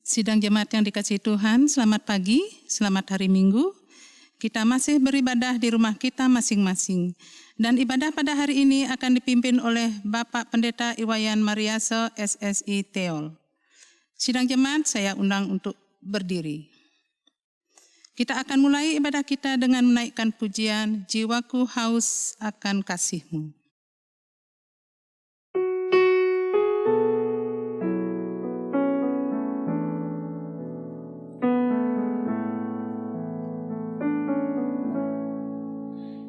Sidang jemaat yang dikasihi Tuhan, selamat pagi, selamat hari Minggu. Kita masih beribadah di rumah kita masing-masing. Dan ibadah pada hari ini akan dipimpin oleh Bapak Pendeta Iwayan Mariaso, SSI Teol. Sidang jemaat saya undang untuk berdiri. Kita akan mulai ibadah kita dengan menaikkan pujian, jiwaku haus akan kasih-Mu.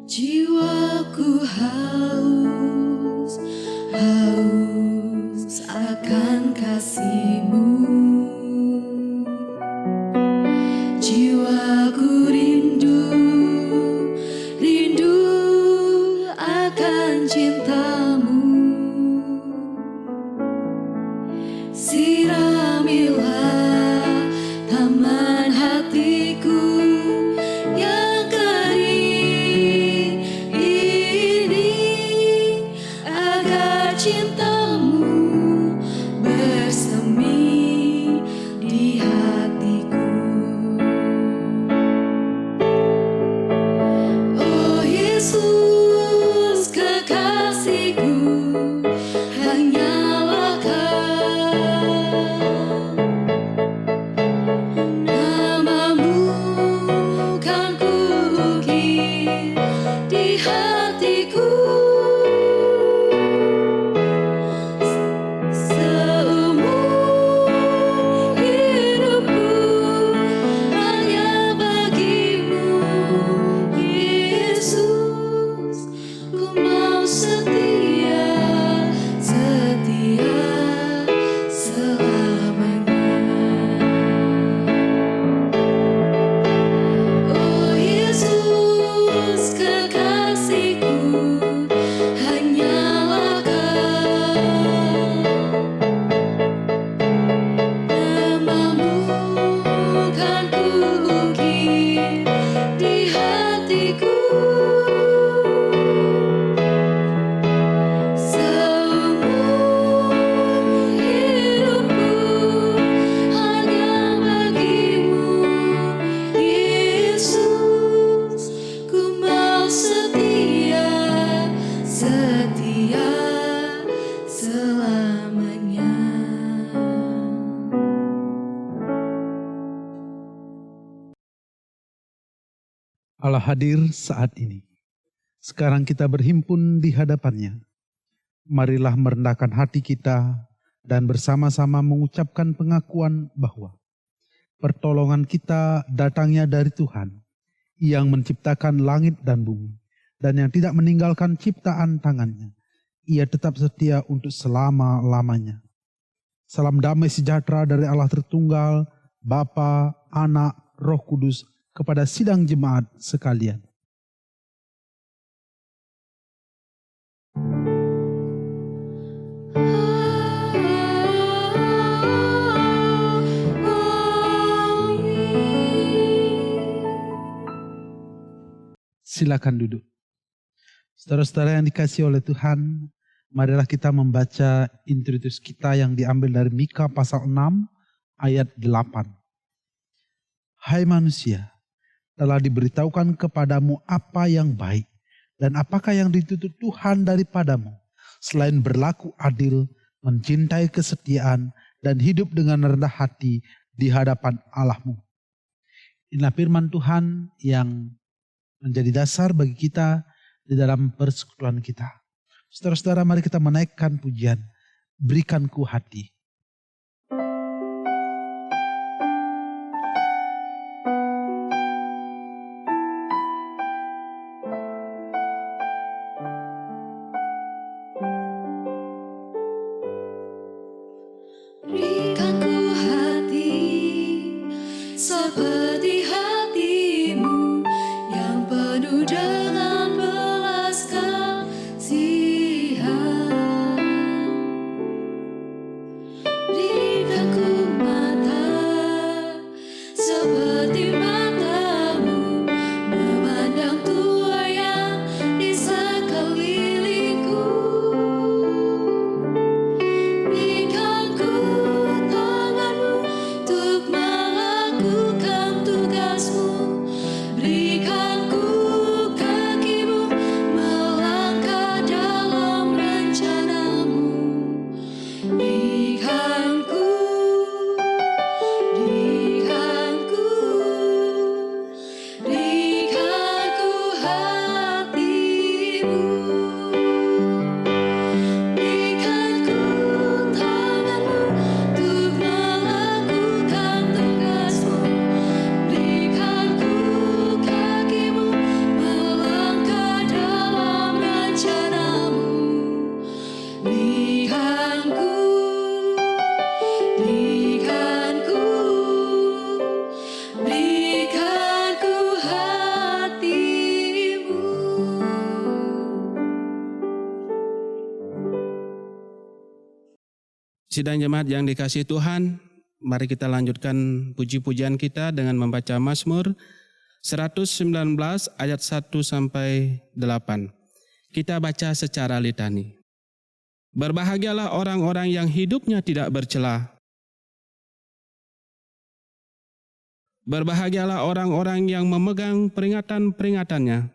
Jiwaku haus, haus akan kasih-Mu. Jiwaku rindu, rindu akan cinta-Mu. Siramilah taman hatiku yang kering ini, agar cinta-Mu bersemi di hatiku. Oh Yesus kekasihku, hanyalah Namamu kan kuukir di hatiku. Seumur hidupku hanya bagi-Mu, Yesus. Ku mau setia, setia selamanya. Oh Yesus kekasihku, hanyalah Namamu kan kuukir di hatiku. Seumur hidupku hanya bagi-Mu, Yesus. Ku mau setia, setia selamanya. Allah hadir saat ini. Sekarang kita berhimpun di hadapan-Nya. Marilah merendahkan hati kita dan bersama-sama mengucapkan pengakuan bahwa pertolongan kita datangnya dari Tuhan yang menciptakan langit dan bumi dan yang tidak meninggalkan ciptaan tangannya. Ia tetap setia untuk selama-lamanya. Salam damai sejahtera dari Allah Tritunggal, Bapa, Anak, Roh Kudus, kepada sidang jemaat sekalian. Silakan duduk. Saudara-saudara yang dikasihi oleh Tuhan, marilah kita membaca introduksi kita yang diambil dari Mika pasal 6 ayat 8. Hai manusia, telah diberitahukan kepadamu apa yang baik dan apakah yang dituntut Tuhan daripadamu, selain berlaku adil, mencintai kesetiaan, dan hidup dengan rendah hati di hadapan Allahmu. Inilah firman Tuhan yang menjadi dasar bagi kita di dalam persekutuan kita. Saudara-saudara, mari kita menaikkan pujian, berikan ku hati. Berikan ku hati seperti hati-Mu yang penuh dengan belas kasihan. Sidang jemaat yang dikasihi Tuhan, mari kita lanjutkan puji-pujian kita dengan membaca Mazmur 119 ayat 1 sampai 8. Kita baca secara litani. Berbahagialah orang-orang yang hidupnya tidak bercela. Berbahagialah orang-orang yang memegang peringatan-peringatannya,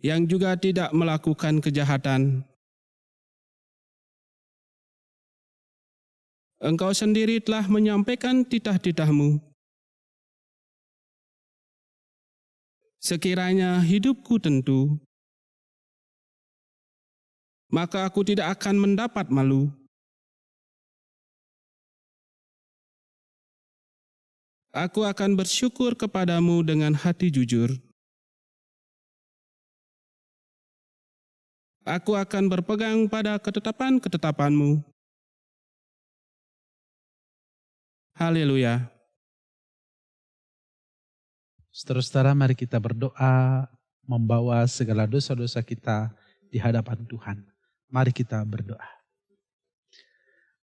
yang juga tidak melakukan kejahatan. Engkau sendiri telah menyampaikan titah-titahmu. Sekiranya hidupku tentu, maka aku tidak akan mendapat malu. Aku akan bersyukur kepadamu dengan hati jujur. Aku akan berpegang pada ketetapan-ketetapanmu. Haleluya. Saudara-saudara, mari kita berdoa membawa segala dosa-dosa kita di hadapan Tuhan. Mari kita berdoa.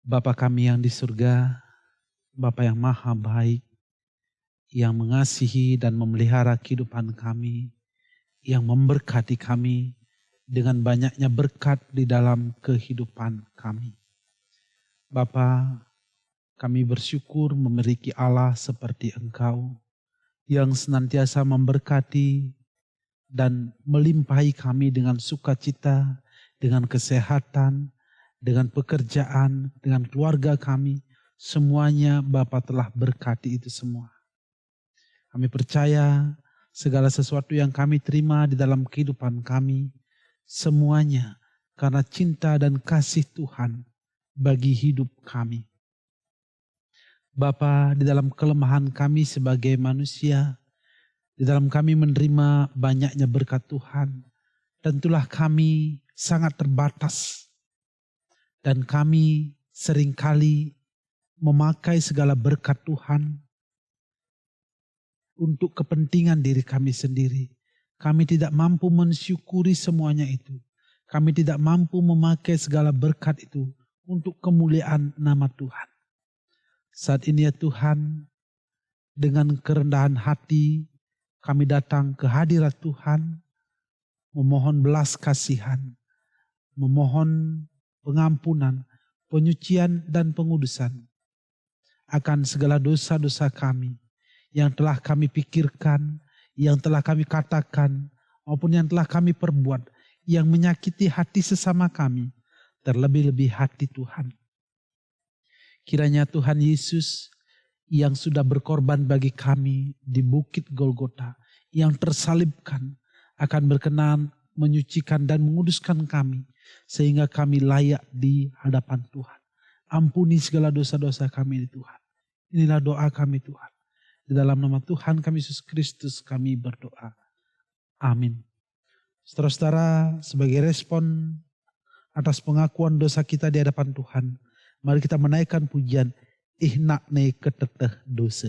Bapa kami yang di surga, Bapa yang maha baik, yang mengasihi dan memelihara kehidupan kami, yang memberkati kami dengan banyaknya berkat di dalam kehidupan kami. Bapa, kami bersyukur memiliki Allah seperti Engkau, yang senantiasa memberkati dan melimpahi kami dengan sukacita, dengan kesehatan, dengan pekerjaan, dengan keluarga kami. Semuanya Bapa telah berkati itu semua. Kami percaya segala sesuatu yang kami terima di dalam kehidupan kami, semuanya karena cinta dan kasih Tuhan bagi hidup kami. Bapa, di dalam kelemahan kami sebagai manusia, di dalam kami menerima banyaknya berkat Tuhan, tentulah kami sangat terbatas. Dan kami seringkali memakai segala berkat Tuhan untuk kepentingan diri kami sendiri. Kami tidak mampu mensyukuri semuanya itu. Kami tidak mampu memakai segala berkat itu untuk kemuliaan nama Tuhan. Saat ini ya Tuhan, dengan kerendahan hati kami datang ke hadirat Tuhan, memohon belas kasihan, memohon pengampunan, penyucian dan pengudusan akan segala dosa-dosa kami yang telah kami pikirkan, yang telah kami katakan, maupun yang telah kami perbuat, yang menyakiti hati sesama kami, terlebih-lebih hati Tuhan. Kiranya Tuhan Yesus yang sudah berkorban bagi kami di Bukit Golgota, yang tersalibkan, akan berkenan menyucikan dan menguduskan kami, sehingga kami layak di hadapan Tuhan. Ampuni segala dosa-dosa kami Tuhan. Inilah doa kami Tuhan. Di dalam nama Tuhan kami Yesus Kristus kami berdoa. Amin. Saudara-saudara, sebagai respon atas pengakuan dosa kita di hadapan Tuhan, mari kita menaikkan pujian Ihnakne Keteteh Dosa.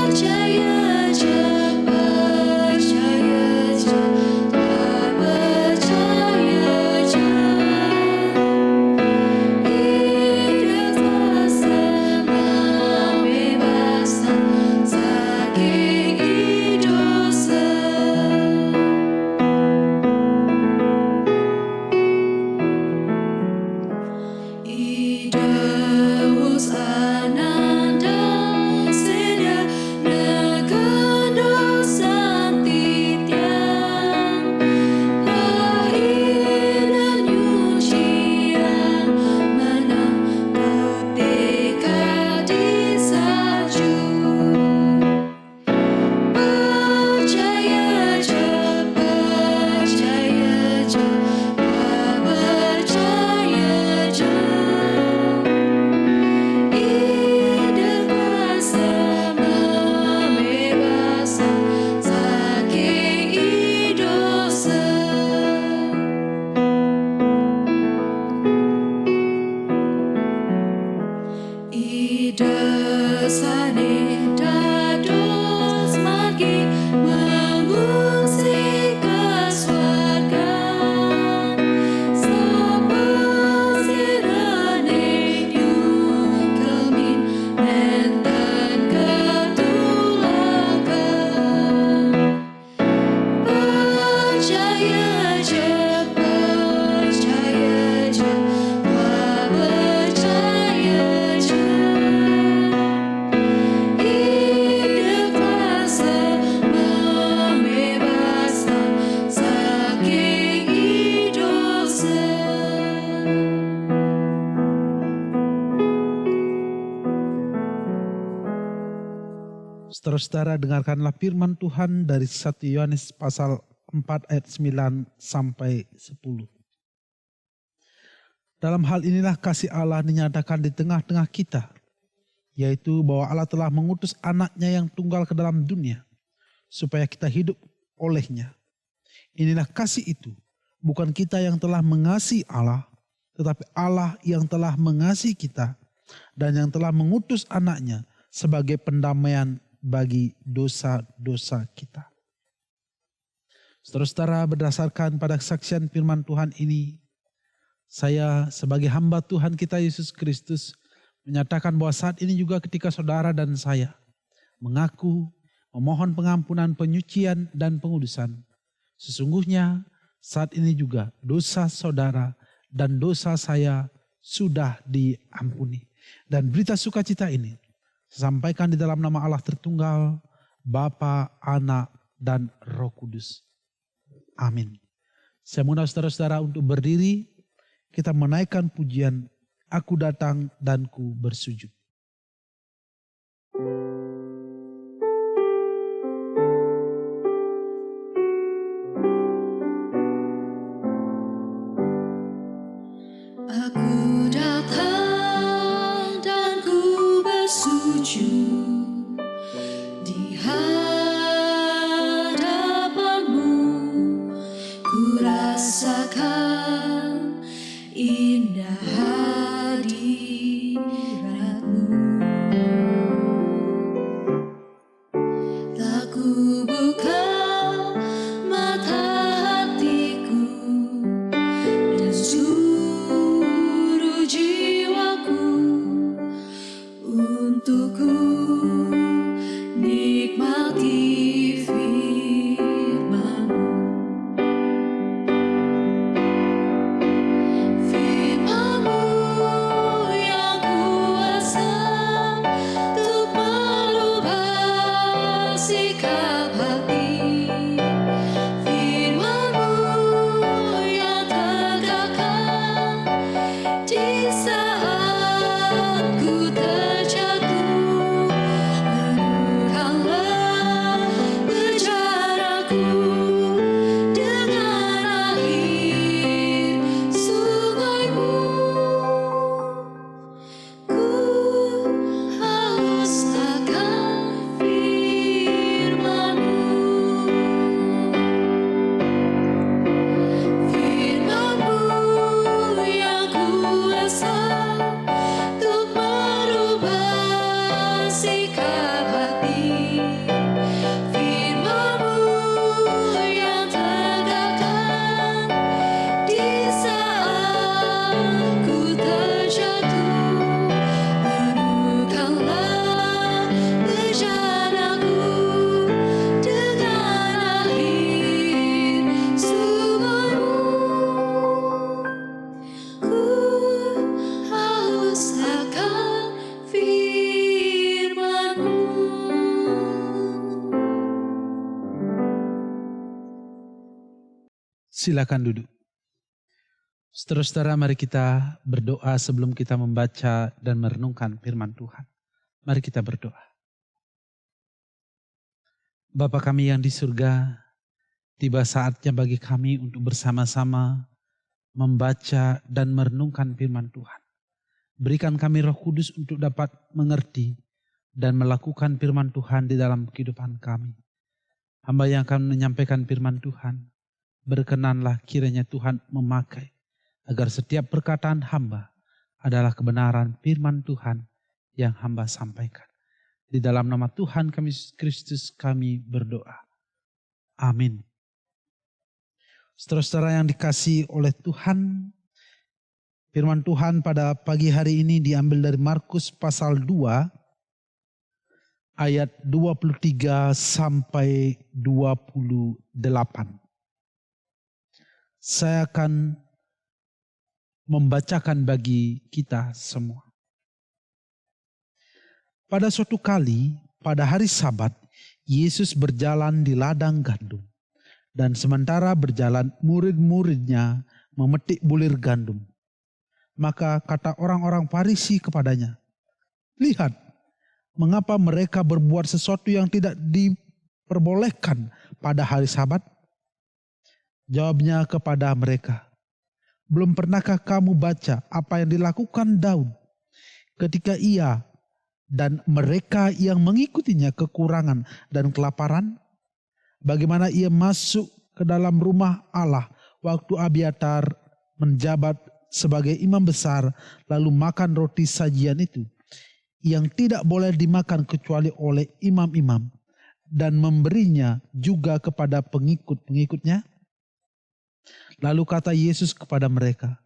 Percaya Kesane dados margi mengungsi ke swarga. Sapa sirene nyukelmin enten ketulakan. Percaya je, percaya je, wah percaya je. Ikhlas membebaskan saking dosa. Saudara-saudara, dengarkanlah firman Tuhan dari 1 Yohanes pasal 4 ayat 9 sampai 10. Dalam hal inilah kasih Allah dinyatakan di tengah-tengah kita, yaitu bahwa Allah telah mengutus anaknya yang tunggal ke dalam dunia, supaya kita hidup olehnya. Inilah kasih itu, bukan kita yang telah mengasihi Allah, tetapi Allah yang telah mengasihi kita, dan yang telah mengutus anaknya sebagai pendamaian bagi dosa-dosa kita. Saudara-saudara, berdasarkan pada kesaksian firman Tuhan ini, saya sebagai hamba Tuhan kita Yesus Kristus menyatakan bahwa saat ini juga ketika saudara dan saya mengaku, memohon pengampunan, penyucian, dan pengudusan, sesungguhnya saat ini juga dosa saudara dan dosa saya sudah diampuni. Dan berita sukacita ini saya sampaikan di dalam nama Allah Tritunggal, Bapa, Anak, dan Roh Kudus. Amin. Saya mengundang saudara-saudara untuk berdiri, kita menaikkan pujian, Aku datang dan ku bersujud. Aku datang dan ku bersujud di hadapanmu. Ku rasakan indah hadiratmu. Tak ku buka mata hatiku dan seluruh jiwaku untuk ku nikmati firman-Mu. Firman-Mu yang kuasa untuk merubah sikap hati. Firman-Mu yang tegakkan di saat ku terjatuh. Renungkanlah bejaraku dengan air sungai-Mu. Ku haus akan firman-Mu. Firman-Mu yang kuasa untuk merubah sikap hati. Firman-Mu yang tegakkan di saat ku terjatuh. Renungkanlah bejaraku dengan air sungai-Mu. Ku haus akan firman-Mu. Silakan duduk. Saudara-saudara, mari kita berdoa sebelum kita membaca dan merenungkan firman Tuhan. Mari kita berdoa. Bapa kami yang di surga, tiba saatnya bagi kami untuk bersama-sama membaca dan merenungkan firman Tuhan. Berikan kami Roh Kudus untuk dapat mengerti dan melakukan firman Tuhan di dalam kehidupan kami. Hamba yang akan menyampaikan firman Tuhan, berkenanlah kiranya Tuhan memakai agar setiap perkataan hamba adalah kebenaran firman Tuhan yang hamba sampaikan. Di dalam nama Tuhan kami Yesus Kristus kami berdoa. Amin. Saudara-saudara yang dikasihi oleh Tuhan, firman Tuhan pada pagi hari ini diambil dari Markus pasal 2 ayat 23 sampai 28. Saya akan membacakan bagi kita semua. Pada suatu kali, pada hari Sabat, Yesus berjalan di ladang gandum. Dan sementara berjalan, murid-muridnya memetik bulir gandum. Maka kata orang-orang Farisi kepadanya, "Lihat, mengapa mereka berbuat sesuatu yang tidak diperbolehkan pada hari Sabat?" Jawabnya kepada mereka, "Belum pernahkah kamu baca apa yang dilakukan Daud ketika ia dan mereka yang mengikutinya kekurangan dan kelaparan? Bagaimana ia masuk ke dalam rumah Allah waktu Abiatar menjabat sebagai imam besar, lalu makan roti sajian itu yang tidak boleh dimakan kecuali oleh imam-imam, dan memberinya juga kepada pengikut-pengikutnya?" Lalu kata Yesus kepada mereka,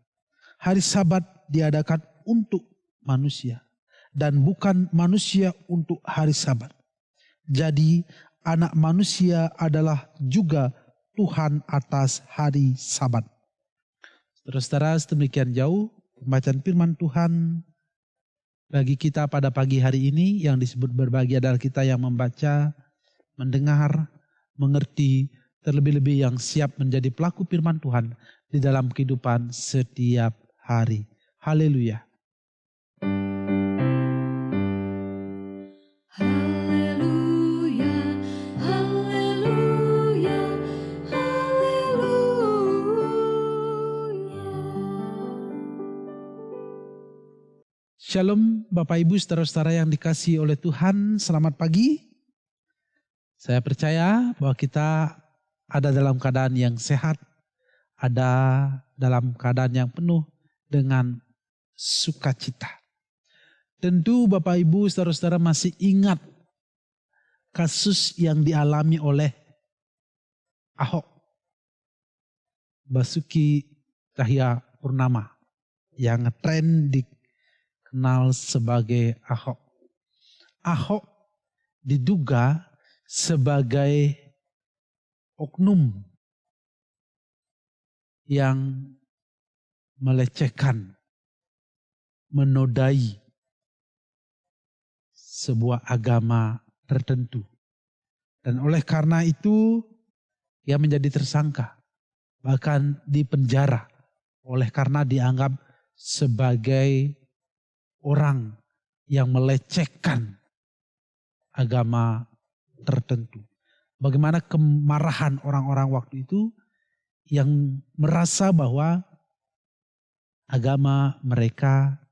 "Hari Sabat diadakan untuk manusia, dan bukan manusia untuk hari Sabat. Jadi Anak Manusia adalah juga Tuhan atas hari Sabat." Saudara-saudara, demikian jauh pembacaan firman Tuhan bagi kita pada pagi hari ini. Yang disebut berbagi adalah kita yang membaca, mendengar, mengerti, terlebih-lebih yang siap menjadi pelaku firman Tuhan di dalam kehidupan setiap hari. Haleluya. Haleluya, haleluya, haleluya. Shalom Bapak Ibu saudara-saudara yang dikasihi oleh Tuhan, selamat pagi. Saya percaya bahwa kita ada dalam keadaan yang sehat, ada dalam keadaan yang penuh dengan sukacita. Tentu Bapak Ibu saudara-saudara masih ingat kasus yang dialami oleh Ahok, Basuki Cahayapurnama, yang ngetren dikenal sebagai Ahok. Ahok diduga sebagai oknum yang melecehkan, menodai sebuah agama tertentu. Dan oleh karena itu ia menjadi tersangka, bahkan dipenjara oleh karena dianggap sebagai orang yang melecehkan agama tertentu. Bagaimana kemarahan orang-orang waktu itu yang merasa bahwa agama mereka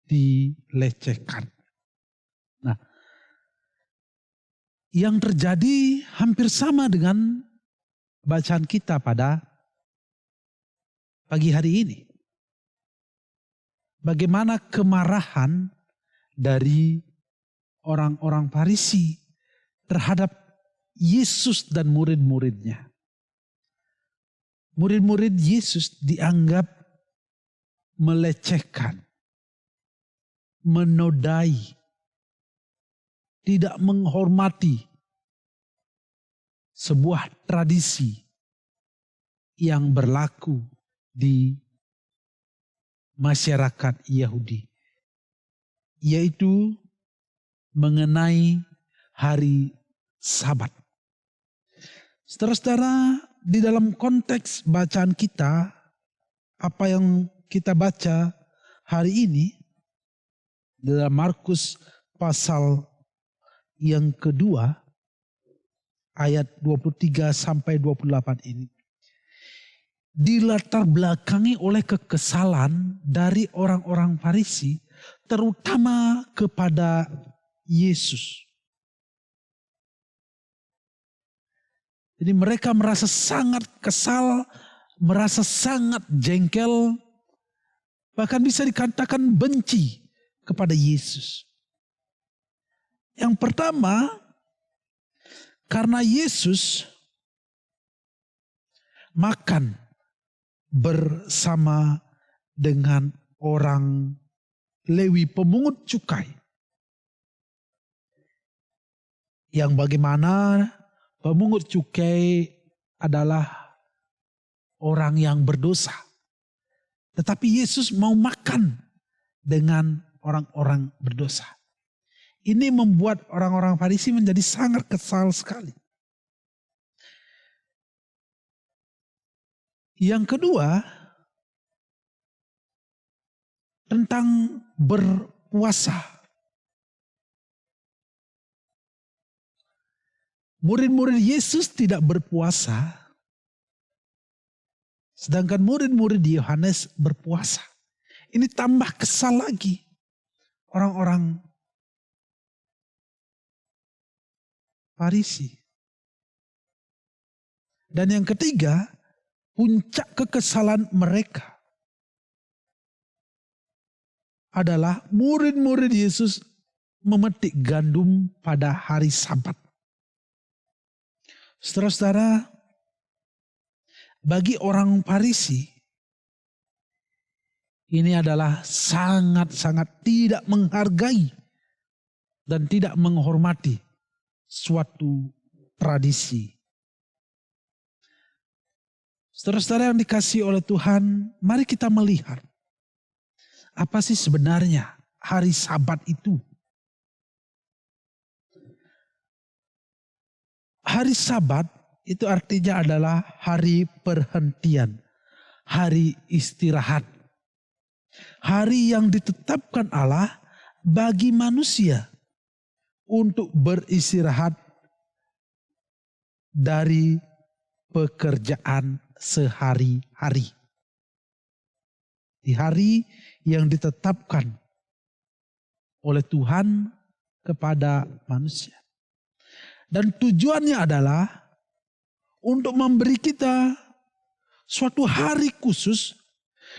dilecehkan. Nah, yang terjadi hampir sama dengan bacaan kita pada pagi hari ini. Bagaimana kemarahan dari orang-orang Farisi terhadap Yesus dan murid-muridnya. Murid-murid Yesus dianggap melecehkan, menodai, tidak menghormati sebuah tradisi yang berlaku di masyarakat Yahudi, yaitu mengenai hari Sabat. Saudara-saudara, di dalam konteks bacaan kita, apa yang kita baca hari ini dalam Markus pasal yang kedua ayat 23 sampai 28 ini dilatar belakangi oleh kekesalan dari orang-orang Farisi, terutama kepada Yesus. Jadi mereka merasa sangat kesal, merasa sangat jengkel, bahkan bisa dikatakan benci kepada Yesus. Yang pertama, karena Yesus makan bersama dengan orang Lewi pemungut cukai. Yang bagaimana pemungut cukai adalah orang yang berdosa. Tetapi Yesus mau makan dengan orang-orang berdosa. Ini membuat orang-orang Farisi menjadi sangat kesal sekali. Yang kedua, tentang berpuasa. Murid-murid Yesus tidak berpuasa, sedangkan murid-murid Yohanes berpuasa. Ini tambah kesal lagi orang-orang Farisi. Dan yang ketiga, puncak kekesalan mereka adalah murid-murid Yesus memetik gandum pada hari Sabat. Saudara-saudara, bagi orang Farisi, ini adalah sangat-sangat tidak menghargai dan tidak menghormati suatu tradisi. Saudara-saudara yang dikasihi oleh Tuhan, mari kita melihat apa sih sebenarnya hari Sabat itu. Hari Sabat itu artinya adalah hari perhentian, hari istirahat. Hari yang ditetapkan Allah bagi manusia untuk beristirahat dari pekerjaan sehari-hari. Di hari yang ditetapkan oleh Tuhan kepada manusia. Dan tujuannya adalah untuk memberi kita suatu hari khusus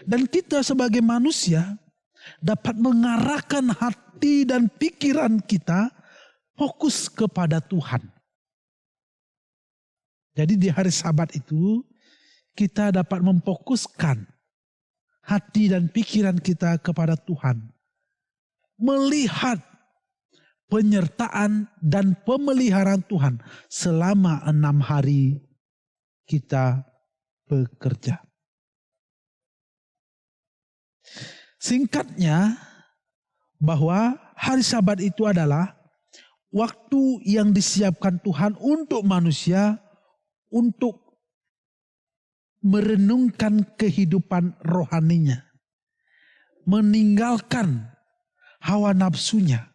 dan kita sebagai manusia dapat mengarahkan hati dan pikiran kita fokus kepada Tuhan. Jadi di hari Sabat itu kita dapat memfokuskan hati dan pikiran kita kepada Tuhan. Melihat penyertaan dan pemeliharaan Tuhan selama 6 hari kita bekerja. Singkatnya, bahwa hari Sabat itu adalah waktu yang disiapkan Tuhan untuk manusia untuk merenungkan kehidupan rohaninya, meninggalkan hawa nafsunya,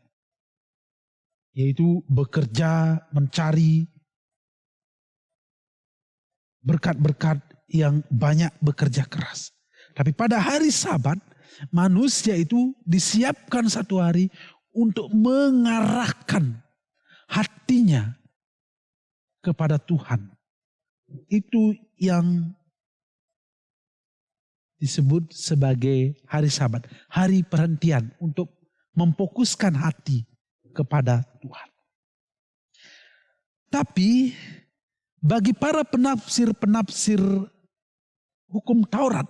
yaitu bekerja, mencari berkat-berkat yang banyak, bekerja keras. Tapi pada hari Sabat, manusia itu disiapkan satu hari untuk mengarahkan hatinya kepada Tuhan. Itu yang disebut sebagai hari Sabat, hari perhentian untuk memfokuskan hati kepada Tuhan. Tapi bagi para penafsir-penafsir hukum Taurat,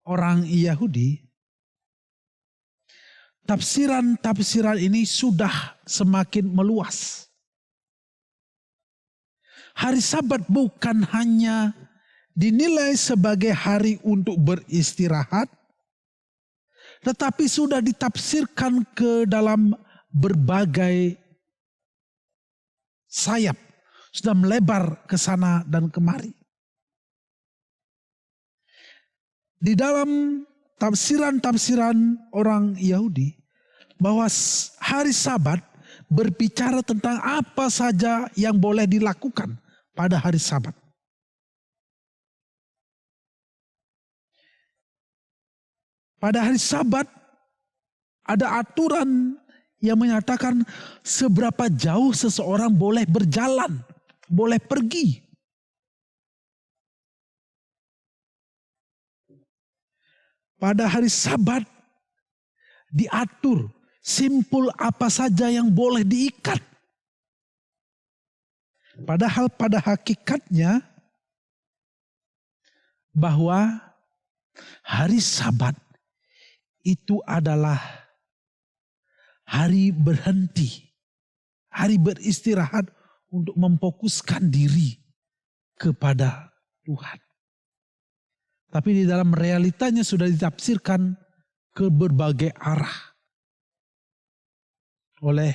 orang Yahudi, tafsiran-tafsiran ini sudah semakin meluas. Hari Sabat bukan hanya dinilai sebagai hari untuk beristirahat, tetapi sudah ditafsirkan ke dalam berbagai sayap, sudah melebar ke sana dan kemari. Di dalam tafsiran-tafsiran orang Yahudi, bahwa hari Sabat berbicara tentang apa saja yang boleh dilakukan pada hari Sabat. Pada hari Sabat ada aturan yang menyatakan seberapa jauh seseorang boleh berjalan, boleh pergi. Pada hari Sabat diatur simpul apa saja yang boleh diikat. Padahal pada hakikatnya bahwa hari Sabat itu adalah hari berhenti, hari beristirahat untuk memfokuskan diri kepada Tuhan. Tapi di dalam realitanya sudah ditafsirkan ke berbagai arah oleh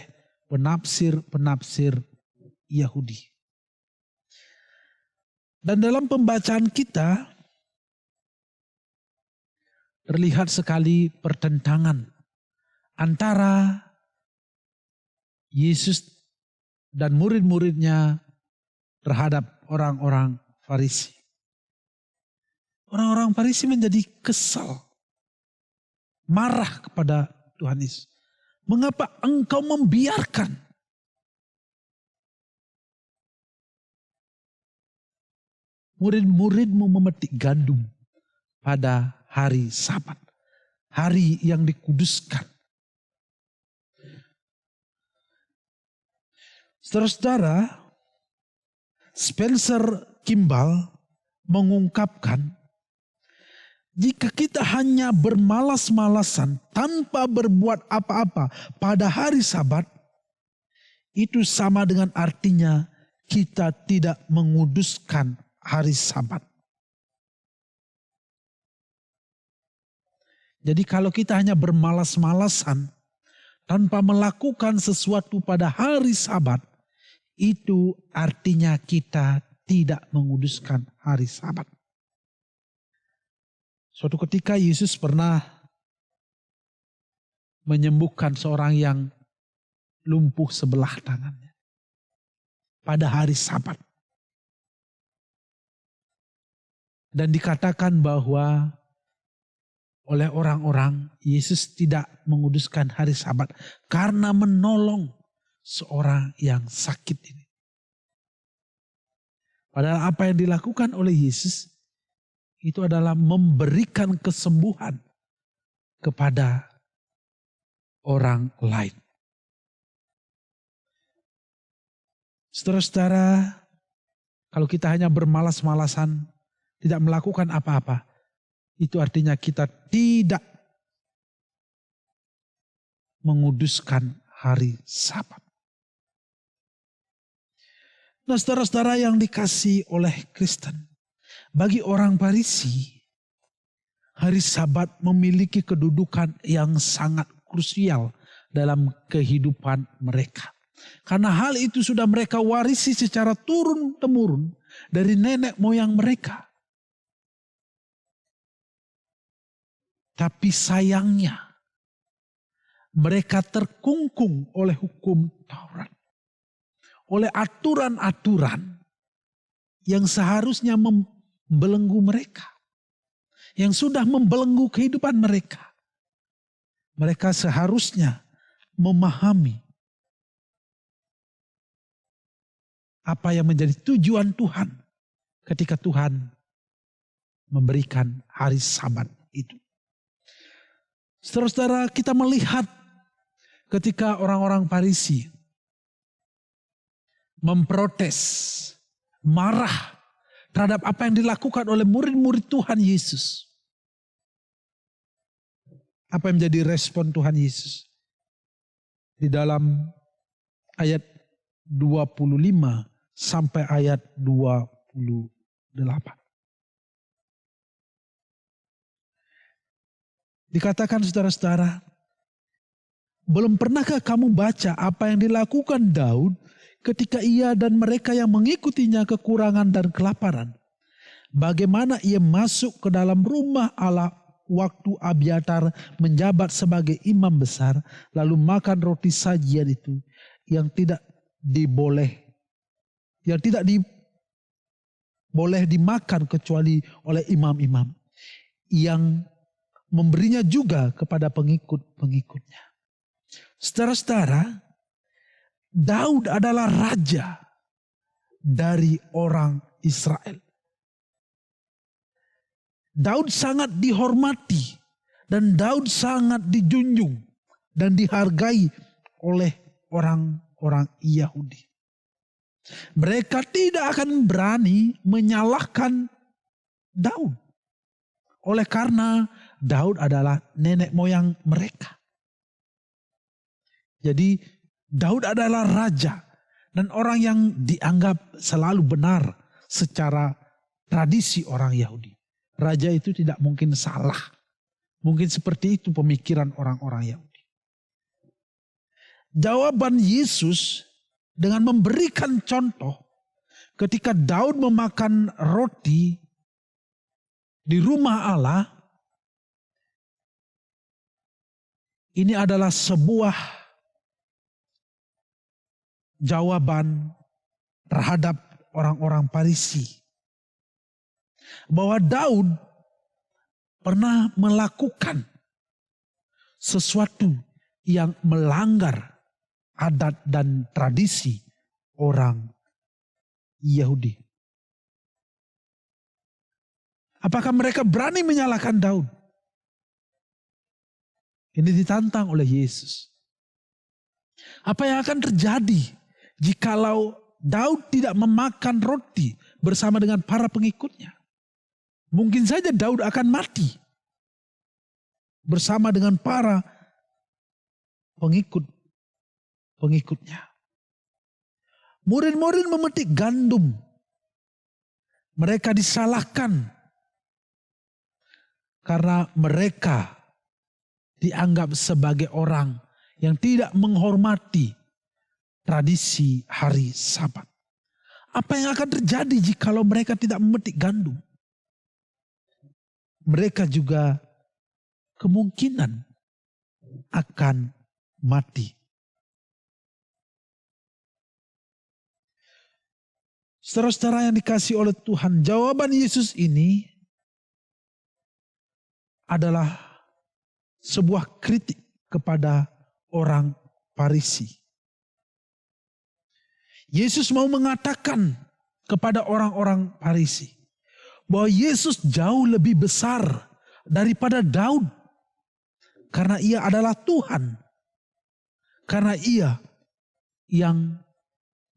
penafsir-penafsir Yahudi. Dan dalam pembacaan kita terlihat sekali pertentangan antara Yesus dan murid-muridnya terhadap orang-orang Farisi. Orang-orang Farisi menjadi kesal, marah kepada Tuhan Yesus. Mengapa engkau membiarkan murid-muridmu memetik gandum pada hari Sabat, hari yang dikuduskan? Saudara-saudara, Spencer Kimball mengungkapkan, jika kita hanya bermalas-malasan tanpa berbuat apa-apa pada hari Sabat, itu sama dengan artinya kita tidak menguduskan hari Sabat. Jadi kalau kita hanya bermalas-malasan tanpa melakukan sesuatu pada hari Sabat, itu artinya kita tidak menguduskan hari Sabat. Suatu ketika Yesus pernah menyembuhkan seorang yang lumpuh sebelah tangannya pada hari Sabat. Dan dikatakan bahwa oleh orang-orang Yesus tidak menguduskan hari Sabat karena menolong seorang yang sakit ini. Padahal apa yang dilakukan oleh Yesus itu adalah memberikan kesembuhan kepada orang lain. Saudara-saudara, kalau kita hanya bermalas-malasan, tidak melakukan apa-apa, itu artinya kita tidak menguduskan hari Sabat. Nah, saudara-saudara yang dikasihi oleh Kristen, bagi orang Farisi, hari Sabat memiliki kedudukan yang sangat krusial dalam kehidupan mereka. Karena hal itu sudah mereka warisi secara turun-temurun dari nenek moyang mereka. Tapi sayangnya mereka terkungkung oleh hukum Taurat. Oleh aturan-aturan yang seharusnya membelenggu mereka. Yang sudah membelenggu kehidupan mereka. Mereka seharusnya memahami apa yang menjadi tujuan Tuhan ketika Tuhan memberikan hari Sabat itu. Saudara-saudara, kita melihat ketika orang-orang Farisi memprotes, marah terhadap apa yang dilakukan oleh murid-murid Tuhan Yesus. Apa yang menjadi respon Tuhan Yesus? Di dalam ayat 25 sampai ayat 28. Dikatakan saudara-saudara, belum pernahkah kamu baca apa yang dilakukan Daud ketika ia dan mereka yang mengikutinya kekurangan dan kelaparan? Bagaimana ia masuk ke dalam rumah Allah waktu Abiatar menjabat sebagai imam besar, lalu makan roti sajian itu yang tidak diboleh dimakan kecuali oleh imam-imam, yang memberinya juga kepada pengikut-pengikutnya. Saudara-saudara, Daud adalah raja dari orang Israel. Daud sangat dihormati dan Daud sangat dijunjung dan dihargai oleh orang-orang Yahudi. Mereka tidak akan berani menyalahkan Daud. Oleh karena Daud adalah nenek moyang mereka. Jadi Daud adalah raja dan orang yang dianggap selalu benar secara tradisi orang Yahudi. Raja itu tidak mungkin salah. Mungkin seperti itu pemikiran orang-orang Yahudi. Jawaban Yesus dengan memberikan contoh ketika Daud memakan roti di rumah Allah, ini adalah sebuah jawaban terhadap orang-orang Farisi. Bahwa Daud pernah melakukan sesuatu yang melanggar adat dan tradisi orang Yahudi. Apakah mereka berani menyalahkan Daud? Ini ditantang oleh Yesus. Apa yang akan terjadi jikalau Daud tidak memakan roti bersama dengan para pengikutnya? Mungkin saja Daud akan mati bersama dengan para pengikutnya. Murid-murid memetik gandum. Mereka disalahkan karena mereka dianggap sebagai orang yang tidak menghormati tradisi hari Sabat. Apa yang akan terjadi jikalau mereka tidak memetik gandum? Mereka juga kemungkinan akan mati. Saudara-saudara yang dikasihi oleh Tuhan, jawaban Yesus ini adalah sebuah kritik kepada orang Farisi. Yesus mau mengatakan kepada orang-orang Farisi bahwa Yesus jauh lebih besar daripada Daud. Karena ia adalah Tuhan. Karena ia yang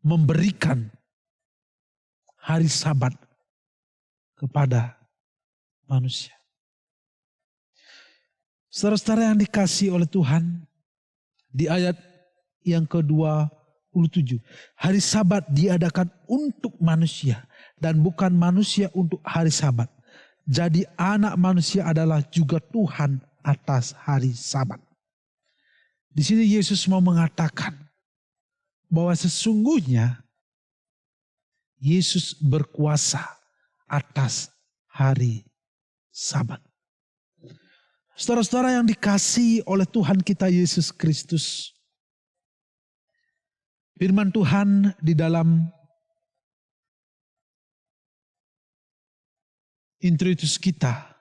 memberikan hari Sabat kepada manusia. Saudara-saudara yang dikasihi oleh Tuhan, di ayat yang ke-27, hari Sabat diadakan untuk manusia dan bukan manusia untuk hari Sabat. Jadi anak manusia adalah juga Tuhan atas hari Sabat. Di sini Yesus mau mengatakan bahwa sesungguhnya Yesus berkuasa atas hari Sabat. Saudara-saudara yang dikasihi oleh Tuhan kita Yesus Kristus, firman Tuhan di dalam introitus kita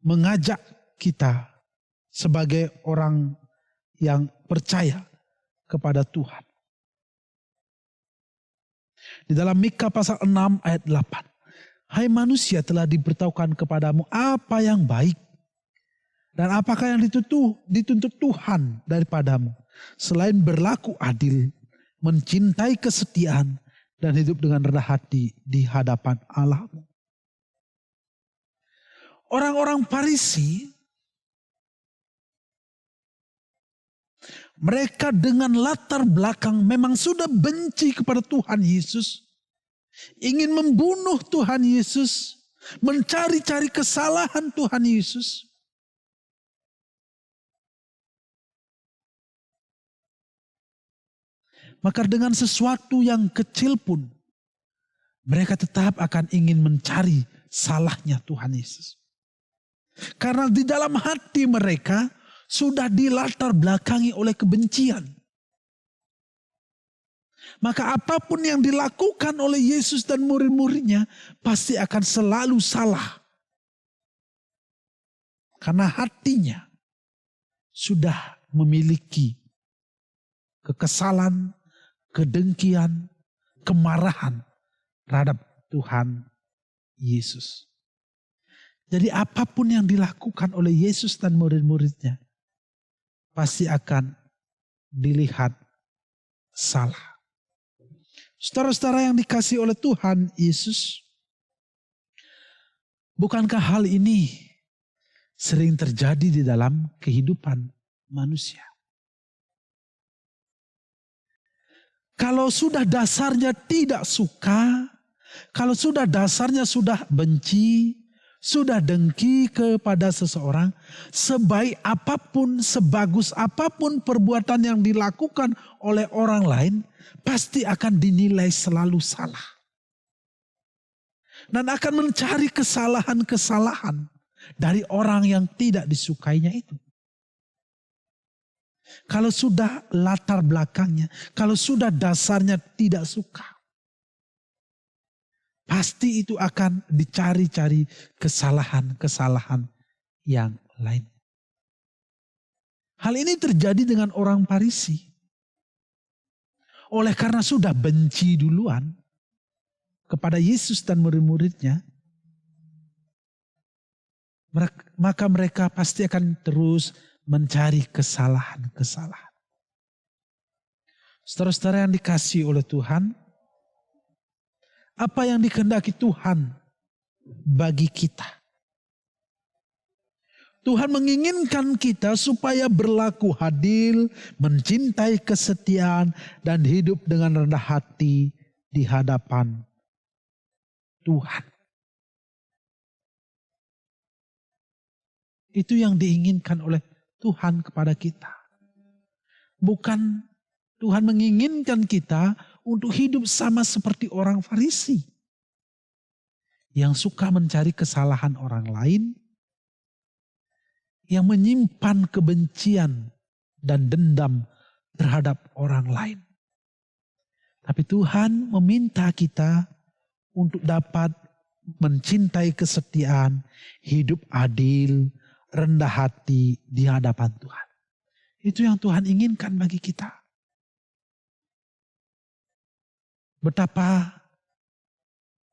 mengajak kita sebagai orang yang percaya kepada Tuhan. Di dalam Mika pasal 6 ayat 8. Hai manusia, telah diberitahukan kepadamu apa yang baik. Dan apakah yang dituntut Tuhan daripadamu. Selain berlaku adil, mencintai kesetiaan, dan hidup dengan rendah hati di hadapan Allahmu. Orang-orang Farisi, mereka dengan latar belakang memang sudah benci kepada Tuhan Yesus. Ingin membunuh Tuhan Yesus. Mencari-cari kesalahan Tuhan Yesus. Maka dengan sesuatu yang kecil pun, mereka tetap akan ingin mencari salahnya Tuhan Yesus. Karena di dalam hati mereka sudah dilatar belakangi oleh kebencian. Maka apapun yang dilakukan oleh Yesus dan murid-muridnya pasti akan selalu salah. Karena hatinya sudah memiliki kekesalan, kedengkian, kemarahan terhadap Tuhan Yesus. Jadi apapun yang dilakukan oleh Yesus dan murid-muridnya pasti akan dilihat salah. Saudara-saudara yang dikasihi oleh Tuhan Yesus, bukankah hal ini sering terjadi di dalam kehidupan manusia? Kalau sudah dasarnya tidak suka, kalau sudah dasarnya sudah benci, sudah dengki kepada seseorang, sebaik apapun, sebagus apapun perbuatan yang dilakukan oleh orang lain, pasti akan dinilai selalu salah. Dan akan mencari kesalahan-kesalahan dari orang yang tidak disukainya itu. Kalau sudah latar belakangnya, kalau sudah dasarnya tidak suka, pasti itu akan dicari-cari kesalahan-kesalahan yang lain. Hal ini terjadi dengan orang Farisi. Oleh karena sudah benci duluan kepada Yesus dan murid-muridnya, maka mereka pasti akan terus mencari kesalahan-kesalahan. Saudara-saudara yang dikasihi oleh Tuhan, apa yang dikehendaki Tuhan bagi kita? Tuhan menginginkan kita supaya berlaku adil, mencintai kesetiaan, dan hidup dengan rendah hati di hadapan Tuhan. Itu yang diinginkan oleh Tuhan kepada kita. Bukan Tuhan menginginkan kita untuk hidup sama seperti orang Farisi yang suka mencari kesalahan orang lain, yang menyimpan kebencian dan dendam terhadap orang lain. Tapi Tuhan meminta kita untuk dapat mencintai kesetiaan, hidup adil, rendah hati di hadapan Tuhan. Itu yang Tuhan inginkan bagi kita. Betapa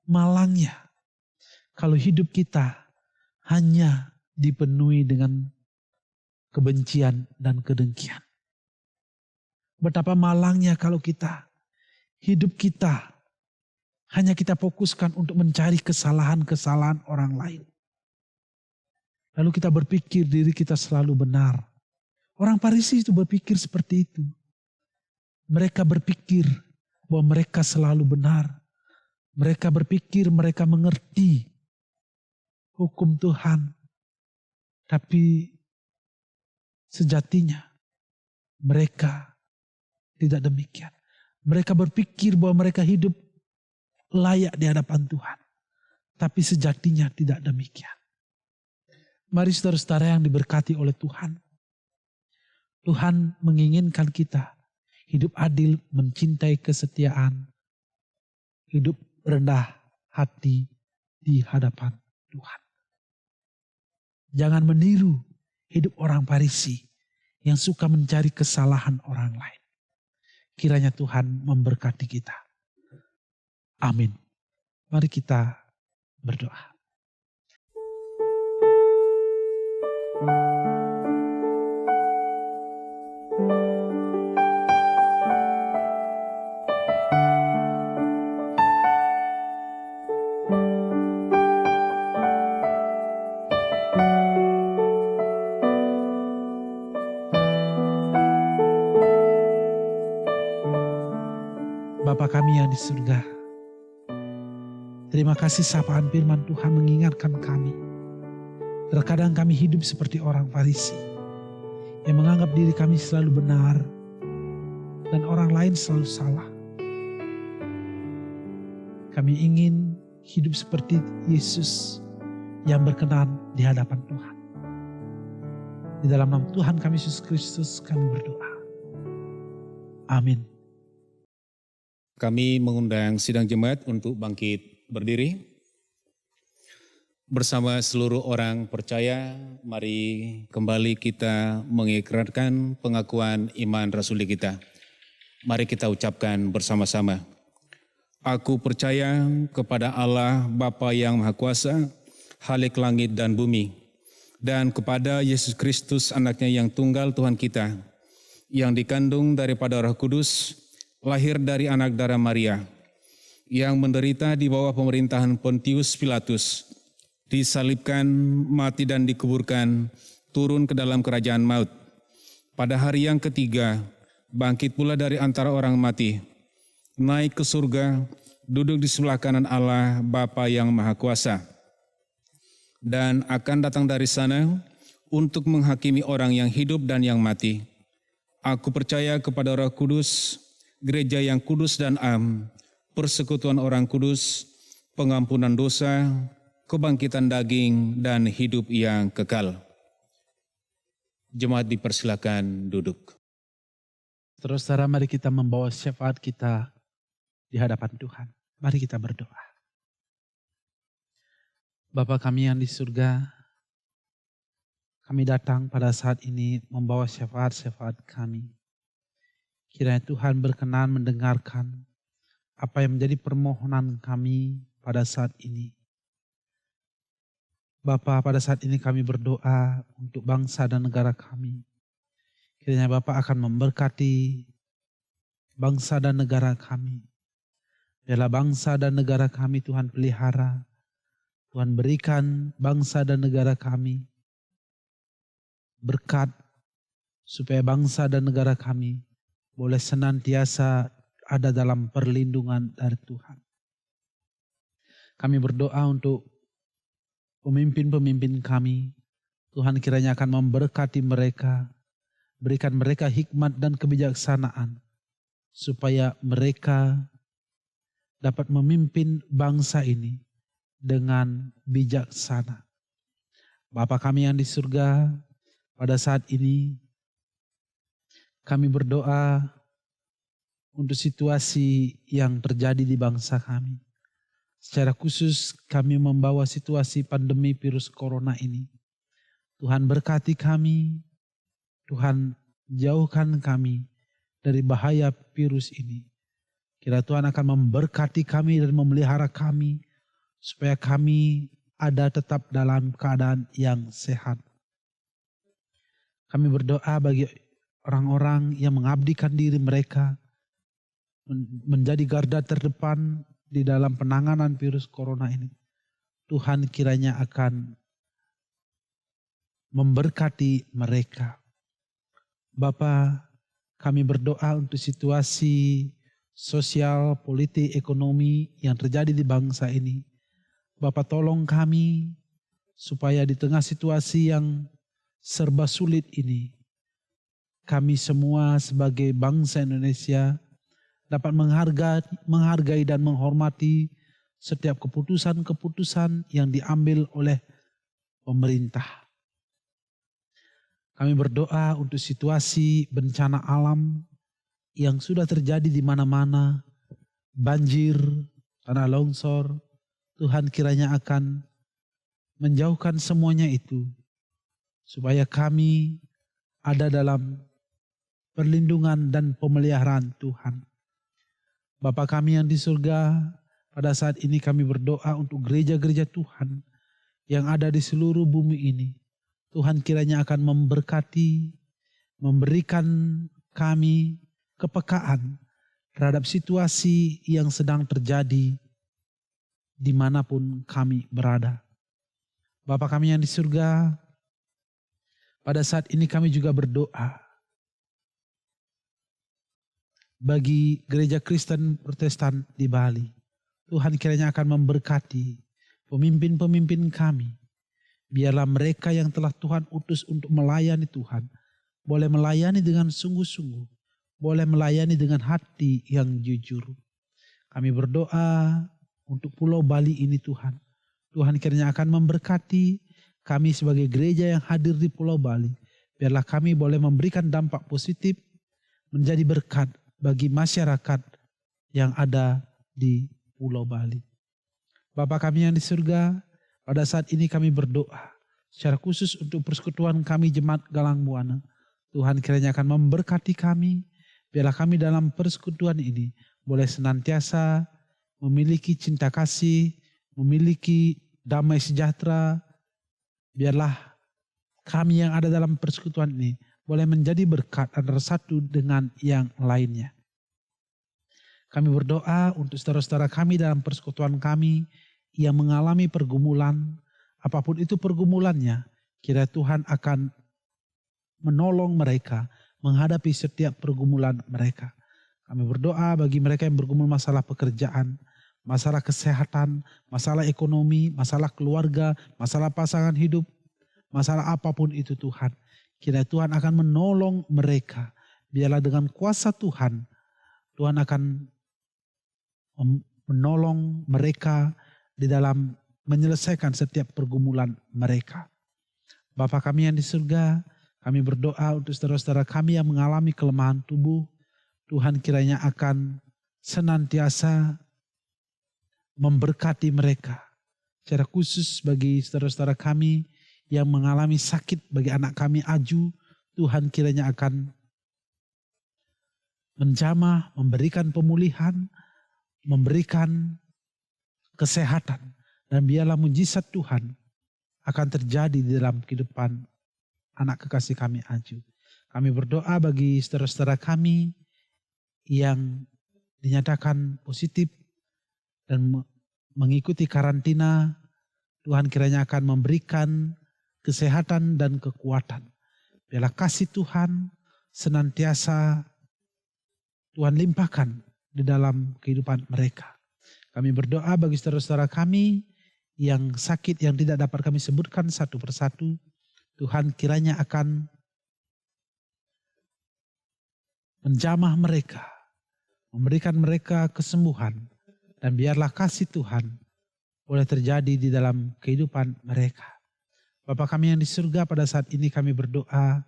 malangnya kalau hidup kita hanya dipenuhi dengan kebencian dan kedengkian. Betapa malangnya kalau hidup kita hanya kita fokuskan untuk mencari kesalahan-kesalahan orang lain. Lalu kita berpikir diri kita selalu benar. Orang Farisi itu berpikir seperti itu. Mereka berpikir bahwa mereka selalu benar. Mereka berpikir mereka mengerti hukum Tuhan. Tapi sejatinya mereka tidak demikian. Mereka berpikir bahwa mereka hidup layak di hadapan Tuhan. Tapi sejatinya tidak demikian. Mari saudara-saudara yang diberkati oleh Tuhan. Tuhan menginginkan kita hidup adil, mencintai kesetiaan, hidup rendah hati di hadapan Tuhan. Jangan meniru hidup orang Farisi yang suka mencari kesalahan orang lain. Kiranya Tuhan memberkati kita. Amin. Mari kita berdoa. Bapa kami yang di surga, terima kasih sapaan firman Tuhan mengingatkan kami. Terkadang kami hidup seperti orang Farisi yang menganggap diri kami selalu benar dan orang lain selalu salah. Kami ingin hidup seperti Yesus yang berkenan di hadapan Tuhan. Di dalam nama Tuhan kami Yesus Kristus kami berdoa. Amin. Kami mengundang sidang jemaat untuk bangkit berdiri. Bersama seluruh orang percaya, mari kembali kita mengikrarkan pengakuan iman rasuli kita. Mari kita ucapkan bersama-sama. Aku percaya kepada Allah Bapa yang Maha Kuasa, Khalik langit dan bumi, dan kepada Yesus Kristus anaknya yang tunggal Tuhan kita, yang dikandung daripada Roh Kudus, lahir dari anak darah Maria, yang menderita di bawah pemerintahan Pontius Pilatus, disalibkan, mati dan dikuburkan, turun ke dalam kerajaan maut. Pada hari yang ketiga, bangkit pula dari antara orang mati, naik ke surga, duduk di sebelah kanan Allah Bapa yang Maha Kuasa, dan akan datang dari sana untuk menghakimi orang yang hidup dan yang mati. Aku percaya kepada Roh Kudus, gereja yang kudus dan am, persekutuan orang kudus, pengampunan dosa, kebangkitan daging, dan hidup yang kekal. Jemaat dipersilakan duduk. Saudara-saudara, mari kita membawa syafaat kita di hadapan Tuhan. Mari kita berdoa. Bapa kami yang di surga, kami datang pada saat ini membawa syafaat-syafaat kami. Kiranya Tuhan berkenan mendengarkan apa yang menjadi permohonan kami pada saat ini. Bapa, pada saat ini kami berdoa untuk bangsa dan negara kami. Kiranya Bapa akan memberkati bangsa dan negara kami. Biarlah bangsa dan negara kami Tuhan pelihara. Tuhan berikan bangsa dan negara kami berkat supaya bangsa dan negara kami boleh senantiasa ada dalam perlindungan dari Tuhan. Kami berdoa untuk pemimpin-pemimpin kami. Tuhan kiranya akan memberkati mereka, berikan mereka hikmat dan kebijaksanaan supaya mereka dapat memimpin bangsa ini dengan bijaksana. Bapa kami yang di surga, pada saat ini kami berdoa untuk situasi yang terjadi di bangsa kami. Secara khusus kami membawa situasi pandemi virus corona ini. Tuhan berkati kami, Tuhan jauhkan kami dari bahaya virus ini. Kira Tuhan akan memberkati kami dan memelihara kami supaya kami ada tetap dalam keadaan yang sehat. Kami berdoa bagi orang-orang yang mengabdikan diri mereka menjadi garda terdepan di dalam penanganan virus corona ini. Tuhan kiranya akan memberkati mereka. Bapa, kami berdoa untuk situasi sosial, politik, ekonomi yang terjadi di bangsa ini. Bapa, tolong kami supaya di tengah situasi yang serba sulit ini, kami semua sebagai bangsa Indonesia dapat menghargai dan menghormati setiap keputusan-keputusan yang diambil oleh pemerintah. Kami berdoa untuk situasi bencana alam yang sudah terjadi di mana-mana, banjir, tanah longsor. Tuhan kiranya akan menjauhkan semuanya itu, supaya kami ada dalam perlindungan dan pemeliharaan Tuhan. Bapa kami yang di surga, pada saat ini kami berdoa untuk gereja-gereja Tuhan yang ada di seluruh bumi ini. Tuhan kiranya akan memberkati, memberikan kami kepekaan terhadap situasi yang sedang terjadi dimanapun kami berada. Bapa kami yang di surga, pada saat ini kami juga berdoa bagi gereja Kristen Protestan di Bali. Tuhan kiranya akan memberkati pemimpin-pemimpin kami. Biarlah mereka yang telah Tuhan utus untuk melayani Tuhan, boleh melayani dengan sungguh-sungguh, boleh melayani dengan hati yang jujur. Kami berdoa untuk Pulau Bali ini Tuhan. Tuhan kiranya akan memberkati kami sebagai gereja yang hadir di Pulau Bali. Biarlah kami boleh memberikan dampak positif, menjadi berkat bagi masyarakat yang ada di Pulau Bali. Bapa kami yang di surga, pada saat ini kami berdoa secara khusus untuk persekutuan kami Jemaat Galang Buana. Tuhan kiranya akan memberkati kami. Biarlah kami dalam persekutuan ini boleh senantiasa memiliki cinta kasih, memiliki damai sejahtera. Biarlah kami yang ada dalam persekutuan ini boleh menjadi berkat antara satu dengan yang lainnya. Kami berdoa untuk saudara-saudara kami dalam persekutuan kami yang mengalami pergumulan, apapun itu pergumulannya, kiranya Tuhan akan menolong mereka menghadapi setiap pergumulan mereka. Kami berdoa bagi mereka yang bergumul masalah pekerjaan, masalah kesehatan, masalah ekonomi, masalah keluarga, masalah pasangan hidup, masalah apapun itu Tuhan. Kiranya Tuhan akan menolong mereka. Biarlah dengan kuasa Tuhan, Tuhan akan menolong mereka di dalam menyelesaikan setiap pergumulan mereka. Bapa kami yang di surga, kami berdoa untuk saudara-saudara kami yang mengalami kelemahan tubuh. Tuhan kiranya akan senantiasa memberkati mereka. Secara khusus bagi saudara-saudara kami yang mengalami sakit, bagi anak kami Aju, Tuhan kiranya akan menjamah, memberikan pemulihan, memberikan kesehatan. Dan biarlah mujizat Tuhan akan terjadi di dalam kehidupan anak kekasih kami Aju. Kami berdoa bagi saudara-saudara kami yang dinyatakan positif dan mengikuti karantina. Tuhan kiranya akan memberikan kesehatan dan kekuatan. Biarlah kasih Tuhan senantiasa Tuhan limpahkan di dalam kehidupan mereka. Kami berdoa bagi saudara-saudara kami yang sakit yang tidak dapat kami sebutkan satu persatu. Tuhan kiranya akan menjamah mereka, memberikan mereka kesembuhan, dan biarlah kasih Tuhan boleh terjadi di dalam kehidupan mereka. Bapa kami yang di surga, pada saat ini kami berdoa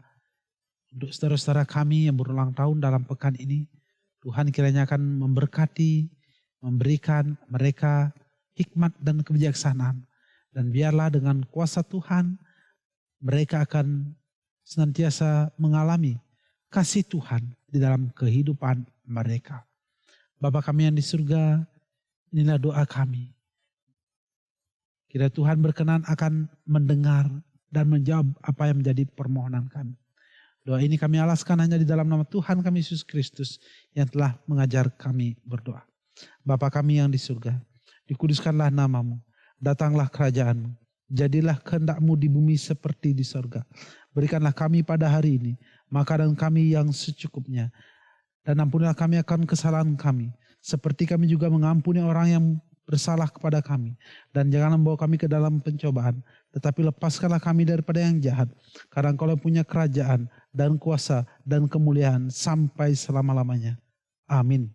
untuk saudara-saudara kami yang berulang tahun dalam pekan ini. Tuhan kiranya akan memberkati, memberikan mereka hikmat dan kebijaksanaan. Dan biarlah dengan kuasa Tuhan mereka akan senantiasa mengalami kasih Tuhan di dalam kehidupan mereka. Bapa kami yang di surga, inilah doa kami. Kiranya Tuhan berkenan akan mendengar dan menjawab apa yang menjadi permohonan kami. Doa ini kami alaskan hanya di dalam nama Tuhan kami Yesus Kristus yang telah mengajar kami berdoa. Bapa kami yang di surga, dikuduskanlah namamu, datanglah kerajaanmu, jadilah kehendak-Mu di bumi seperti di surga. Berikanlah kami pada hari ini makanan kami yang secukupnya, dan ampunilah kami akan kesalahan kami, seperti kami juga mengampuni orang yang bersalah kepada kami. Dan jangan membawa kami ke dalam pencobaan, tetapi lepaskanlah kami daripada yang jahat. Karena Engkau punya kerajaan dan kuasa dan kemuliaan sampai selama-lamanya. Amin.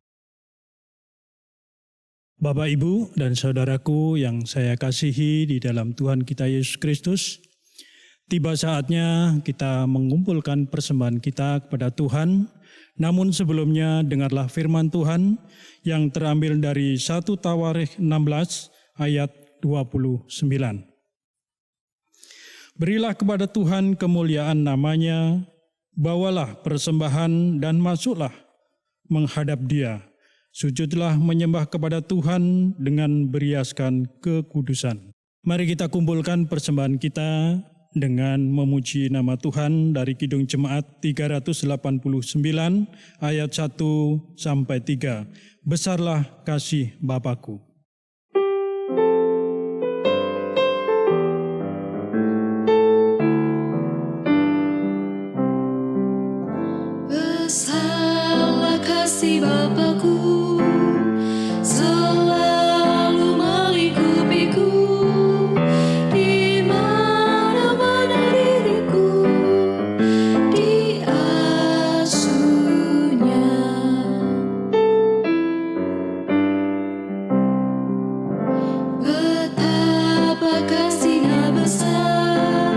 Bapak, Ibu, dan saudaraku yang saya kasihi di dalam Tuhan kita Yesus Kristus, tiba saatnya kita mengumpulkan persembahan kita kepada Tuhan. Namun sebelumnya dengarlah firman Tuhan yang terambil dari 1 Tawarikh 16 ayat 29. Berilah kepada Tuhan kemuliaan namanya, bawalah persembahan dan masuklah menghadap Dia. Sujudlah menyembah kepada Tuhan dengan beriaskan kekudusan. Mari kita kumpulkan persembahan kita dengan memuji nama Tuhan dari Kidung Jemaat 389 ayat 1 sampai 3. Besarlah kasih Bapakku. Besarlah kasih Bapakku, selalu melingkupiku, di mana-mana diriku diasuhnya. Betapa kasih-Nya besar,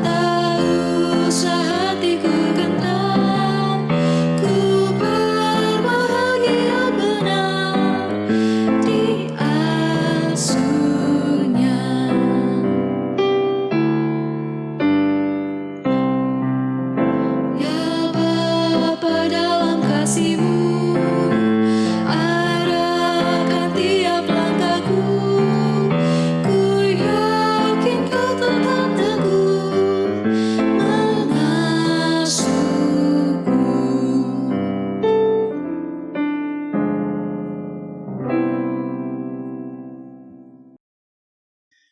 tak usah hatiku gentar, ku berbahagia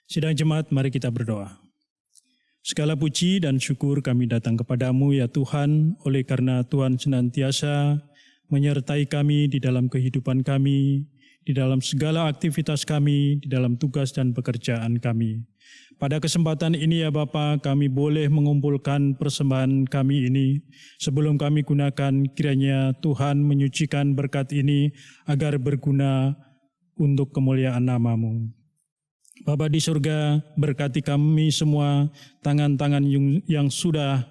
Sidang jemaat, mari kita berdoa. Segala puji dan syukur kami datang kepadamu ya Tuhan, oleh karena Tuhan senantiasa menyertai kami di dalam kehidupan kami, di dalam segala aktivitas kami, di dalam tugas dan pekerjaan kami. Pada kesempatan ini ya Bapa, kami boleh mengumpulkan persembahan kami ini. Sebelum kami gunakan, kiranya Tuhan menyucikan berkat ini agar berguna untuk kemuliaan nama-Mu. Bapa di surga, berkati kami semua, tangan-tangan yang sudah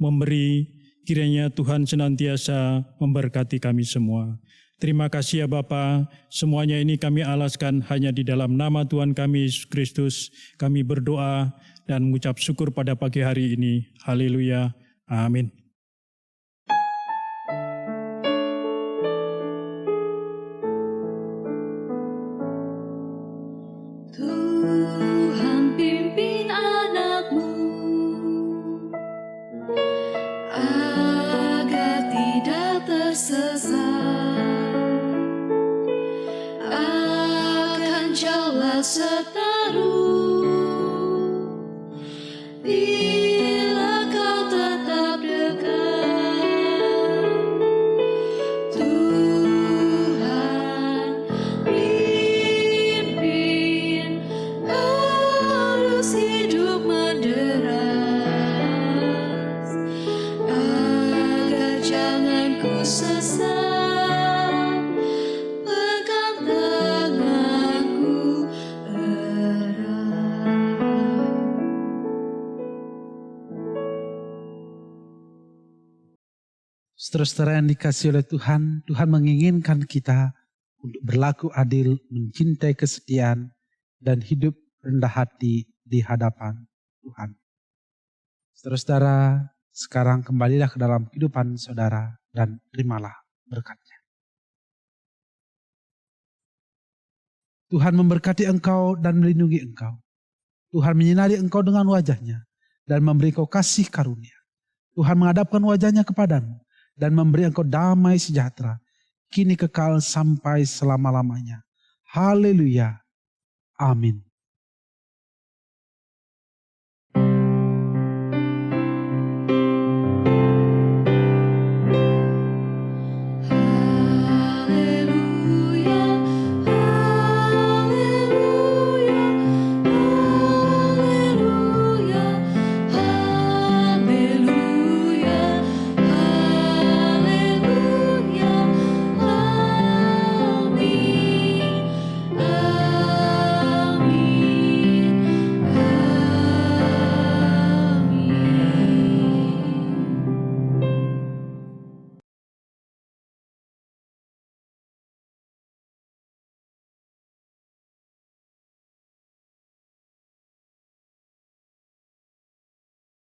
memberi, kiranya Tuhan senantiasa memberkati kami semua. Terima kasih ya Bapa, semuanya ini kami alaskan hanya di dalam nama Tuhan kami Yesus Kristus. Kami berdoa dan mengucap syukur pada pagi hari ini. Haleluya. Amin. Tuhan pimpin anak-Mu agar tidak tersesat, akan jalan seterus bila Kau tetap dekat. Tuhan pimpin arus hidup menderas, agar jangan ku sesat, pegang tanganku erat. Saudara-saudara yang dikasihi oleh Tuhan, Tuhan menginginkan kita untuk berlaku adil, mencintai kesetiaan, dan hidup rendah hati di hadapan Tuhan. Saudara-saudara, sekarang kembalilah ke dalam kehidupan saudara dan terimalah berkat-Nya. Tuhan memberkati engkau dan melindungi engkau. Tuhan menyinari engkau dengan wajah-Nya dan memberi engkau kasih karunia. Tuhan menghadapkan wajah-Nya kepadamu dan memberi engkau damai sejahtera, kini kekal sampai selama-lamanya. Haleluya. Amin.